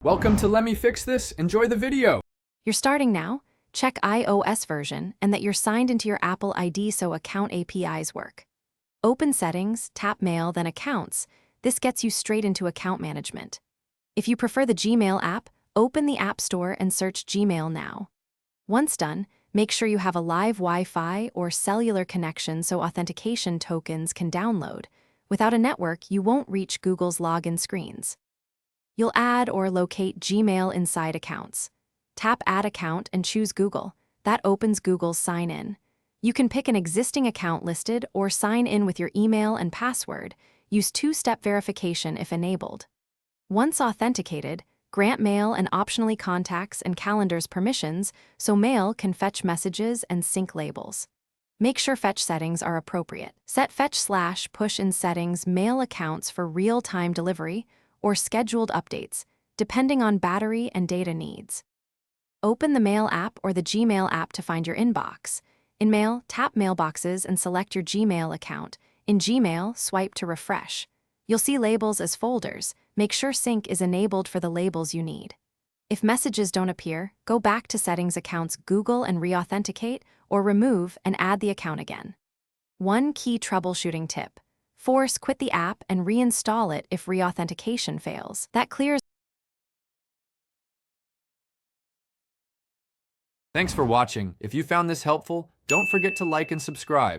Welcome to Let Me Fix This. Enjoy the video. You're starting now? Check iOS version and that you're signed into your Apple ID so account APIs work. Open Settings, tap Mail, then Accounts. This gets you straight into account management. If you prefer the Gmail app, open the App Store and search Gmail now. Once done, make sure you have a live Wi-Fi or cellular connection so authentication tokens can download. Without a network, you won't reach Google's login screens. You'll add or locate Gmail inside accounts. Tap Add Account and choose Google. That opens Google's Sign In. You can pick an existing account listed or sign in with your email and password. Use two-step verification if enabled. Once authenticated, grant Mail and optionally Contacts and Calendars permissions so Mail can fetch messages and sync labels. Make sure fetch settings are appropriate. Set fetch/push in settings Mail accounts for real-time delivery or scheduled updates, depending on battery and data needs. Open the Mail app or the Gmail app to find your inbox. In Mail, tap Mailboxes and select your Gmail account. In Gmail, swipe to refresh. You'll see labels as folders. Make sure sync is enabled for the labels you need. If messages don't appear, go back to Settings Accounts Google and re-authenticate, or remove and add the account again. One key troubleshooting tip: force quit the app and reinstall it if re-authentication fails. That clears. Thanks for watching. If you found this helpful, don't forget to like and subscribe.